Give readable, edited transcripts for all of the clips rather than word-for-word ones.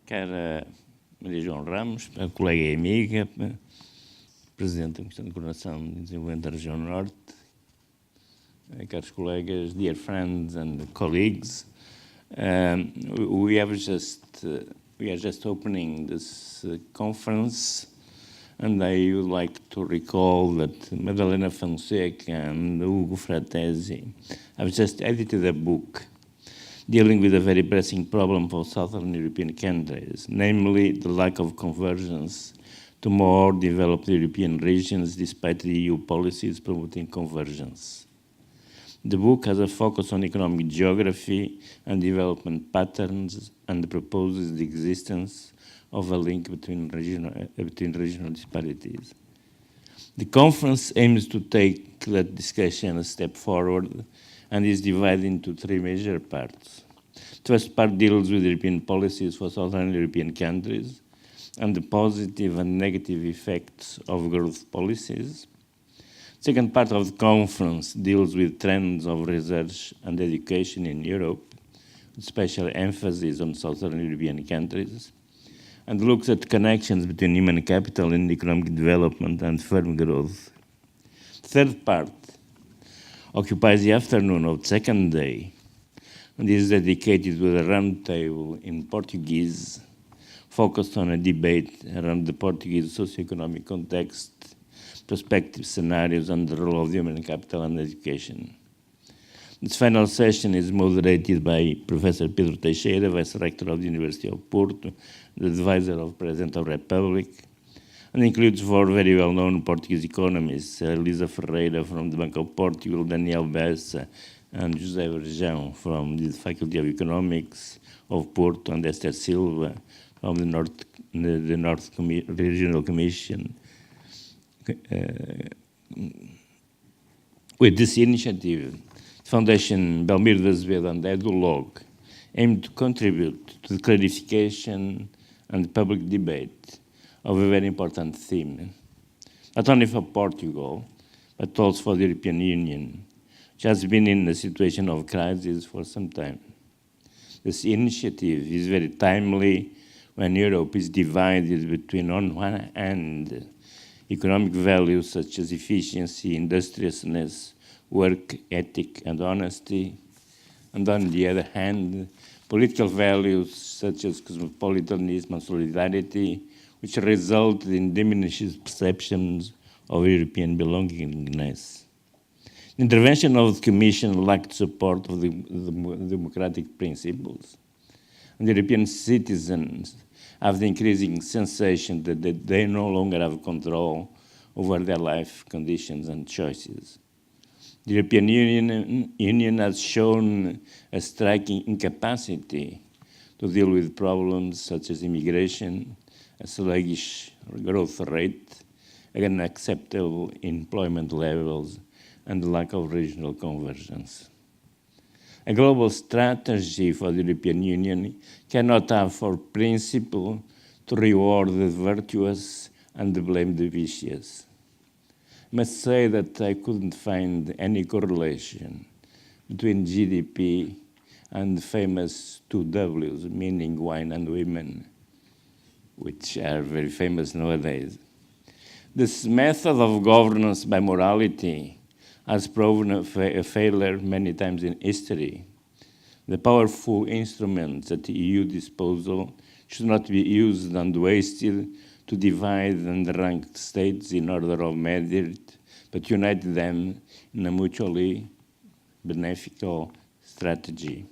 Cara Maria João Ramos, a colega e amiga, Presidente da Comissão de Coordenação e Desenvolvimento da Região Norte, caros colegas, dear friends and colleagues, we are just opening this conference, and I would like to recall that Madalena Fonseca and Hugo Fratesi have just edited a book dealing with a very pressing problem for Southern European countries, namely the lack of convergence to more developed European regions despite the EU policies promoting convergence. The book has a focus on economic geography and development patterns and proposes the existence of a link between regional disparities. The conference aims to take that discussion a step forward and is divided into three major parts. The first part deals with European policies for Southern European countries and the positive and negative effects of growth policies. Second part of the conference deals with trends of research and education in Europe, with special emphasis on Southern European countries, and looks at connections between human capital and economic development and firm growth. The third part occupies the afternoon of the second day, and is dedicated to a roundtable in Portuguese, focused on a debate around the Portuguese socioeconomic context, prospective scenarios, and the role of human capital and education. This final session is moderated by Professor Pedro Teixeira, Vice Rector of the University of Porto, the advisor of the President of the Republic, and includes four very well-known Portuguese economists, Elisa Ferreira from the Bank of Portugal, Daniel Bessa, and José Verjão from the Faculty of Economics of Porto, and Esther Silva from the North Regional Commission. With this initiative, Foundation Belmiro de Azevedo and EDULOG aim to contribute to the clarification and public debate of a very important theme, not only for Portugal, but also for the European Union, which has been in a situation of crisis for some time. This initiative is very timely when Europe is divided between, on one hand, economic values such as efficiency, industriousness, work ethic, and honesty, and on the other hand, political values such as cosmopolitanism and solidarity, which result in diminished perceptions of European belongingness. The intervention of the Commission lacked support of the democratic principles, and European citizens have the increasing sensation that they no longer have control over their life conditions and choices. The European Union has shown a striking incapacity to deal with problems such as immigration, a sluggish growth rate, unacceptable employment levels, and the lack of regional convergence. A global strategy for the European Union cannot have for principle to reward the virtuous and blame the vicious. I must say that I couldn't find any correlation between GDP and the famous two W's, meaning wine and women, which are very famous nowadays. This method of governance by morality has proven a failure many times in history. The powerful instruments at the EU disposal should not be used and wasted to divide and rank states in order of merit, but unite them in a mutually beneficial strategy.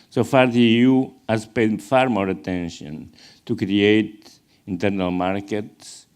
So far, the EU has paid far more attention to create internal markets,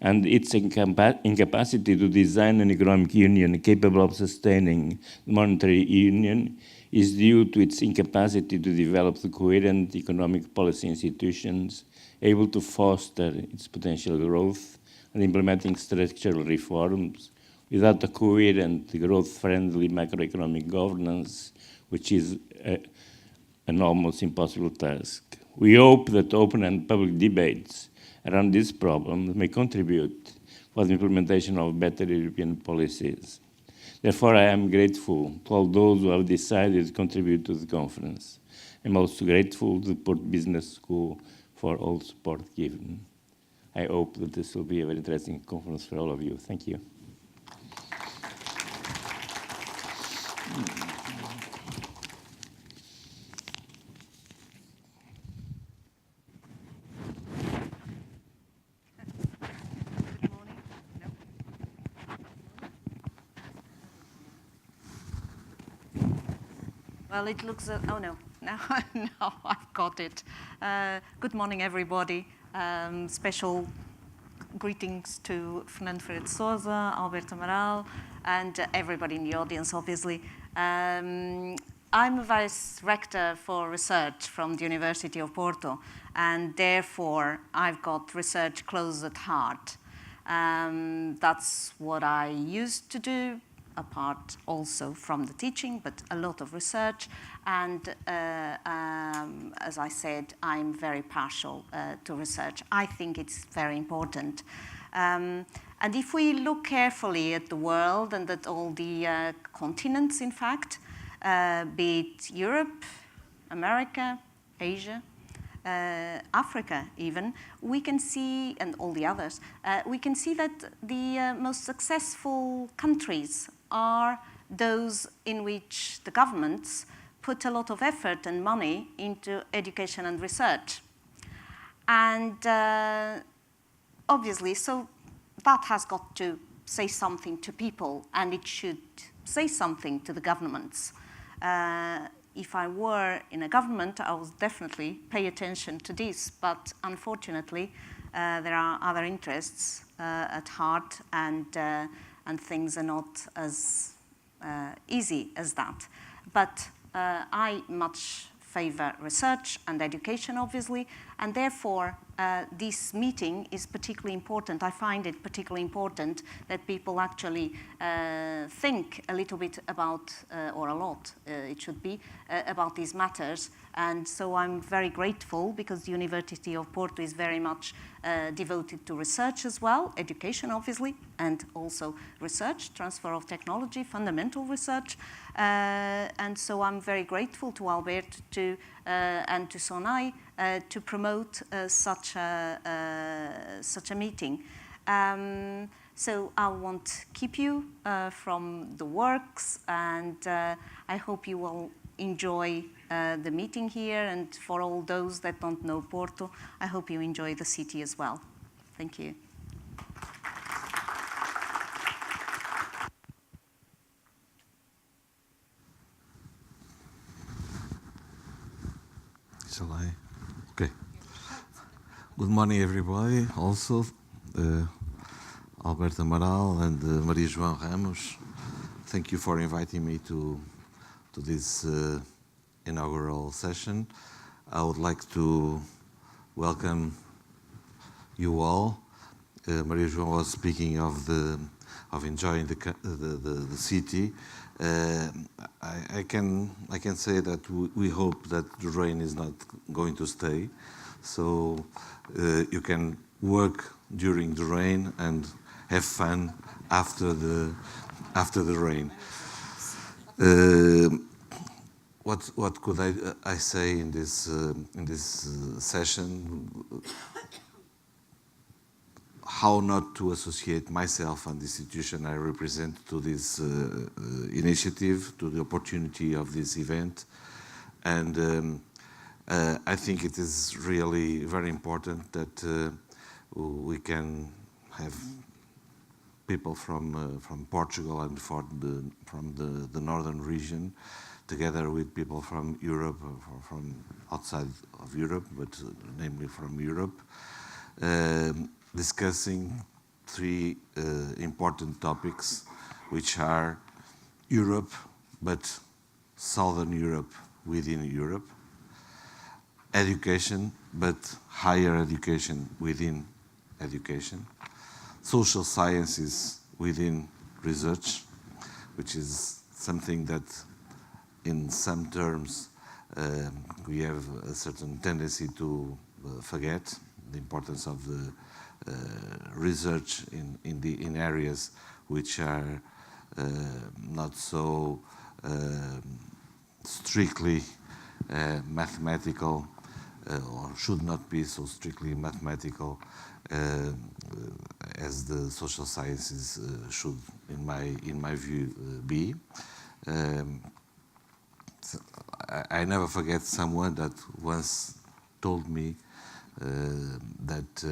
and its incapacity to design an economic union capable of sustaining the monetary union is due to its incapacity to develop the coherent economic policy institutions able to foster its potential growth and implementing structural reforms without a coherent, growth-friendly macroeconomic governance, which is an almost impossible task. We hope that open and public debates around this problem may contribute for the implementation of better European policies. Therefore, I am grateful to all those who have decided to contribute to the conference. I'm also grateful to the Porto Business School for all support given. I hope that this will be a very interesting conference for all of you. Thank you. Well, it looks, oh no, now I've got it. Good morning, everybody. Special greetings to Fernando Sousa, Alberto Amaral, and everybody in the audience, obviously. I'm a Vice Rector for Research from the University of Porto, and therefore I've got research close at heart. That's what I used to do, apart also from the teaching, but a lot of research. And as I said, I'm very partial to research. I think it's very important. And if we look carefully at the world and at all the continents, in fact, be it Europe, America, Asia, Africa even, we can see, and all the others, we can see that the most successful countries are those in which the governments put a lot of effort and money into education and research. And obviously, so that has got to say something to people, and it should say something to the governments. If I were in a government, I would definitely pay attention to this, but unfortunately, there are other interests at heart, and things are not as easy as that. But I much favor research and education, obviously, and therefore this meeting is particularly important. I find it particularly important that people actually think a little bit about, or a lot, it should be, about these matters. And so I'm very grateful because the University of Porto is very much devoted to research as well, education obviously, and also research, transfer of technology, fundamental research. And so I'm very grateful to Alberto and to Sonai to promote such a meeting. So I won't keep you from the works, and I hope you will enjoy the meeting here, and for all those that don't know Porto, I hope you enjoy the city as well. Thank you. Shall I? Okay. Good morning, everybody. Also, Alberto Amaral and Maria João Ramos. Thank you for inviting me to this inaugural session. I would like to welcome you all. Maria João was speaking of enjoying the city. I can say that we hope that the rain is not going to stay, so you can work during the rain and have fun after the rain. What could I say in this session? How not to associate myself and the institution I represent to this initiative, to the opportunity of this event. And I think it is really very important that we can have people from Portugal and from the northern region, together with people from Europe, or from outside of Europe, but namely from Europe, discussing three important topics, which are Europe, but Southern Europe within Europe, education, but higher education within education, social sciences within research, which is something that in some terms we have a certain tendency to forget, the importance of the research in areas which are not so strictly mathematical or should not be so strictly mathematical as the social sciences should, in my view, be. So I never forget someone that once told me that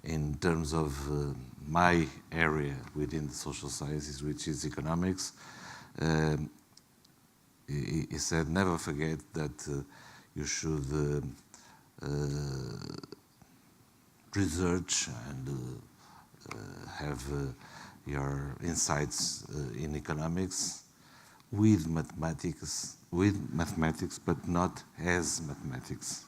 in terms of my area within the social sciences, which is economics, he said, never forget that you should research and have your insights in economics with mathematics, but not as mathematics.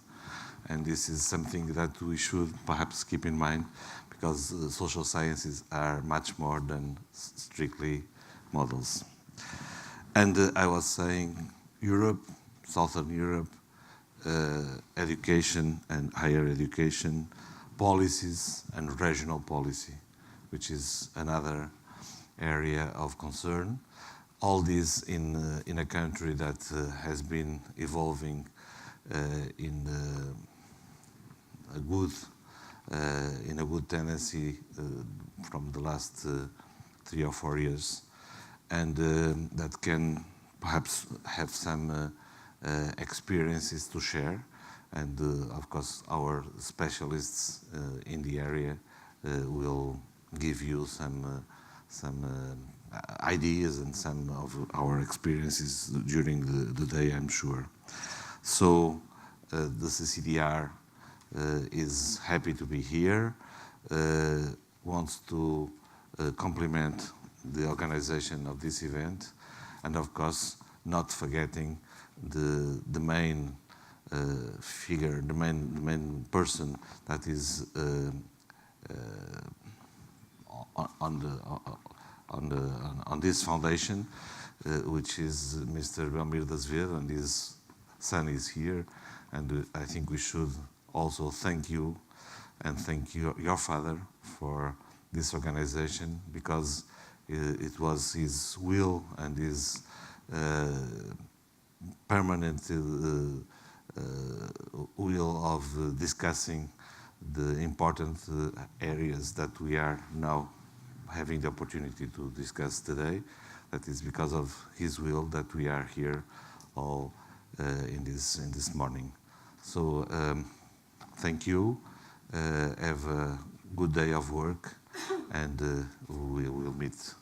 And this is something that we should perhaps keep in mind, because social sciences are much more than strictly models. And I was saying Europe, Southern Europe, education and higher education, policies and regional policy, which is another area of concern. All this in a country that has been evolving in a good tendency from the last 3 or 4 years, and that can perhaps have some experiences to share. And of course, our specialists in the area will give you some ideas and some of our experiences during the day, I'm sure. So the CCDR is happy to be here, wants to compliment the organization of this event, and of course not forgetting the main figure, the main person that is on this foundation, which is Mr. Belmiro de Azevedo, and his son is here. And I think we should also thank you and thank your father for this organization, because it was his will and his permanent will of discussing the important areas that we are now having the opportunity to discuss today. That is because of his will that we are here all in this morning. So thank you. Have a good day of work, and we will meet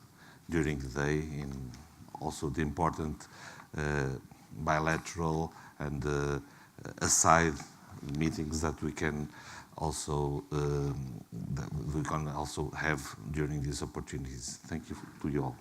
during the day in also the important bilateral and aside meetings that we can also have during these opportunities. Thank you to you all.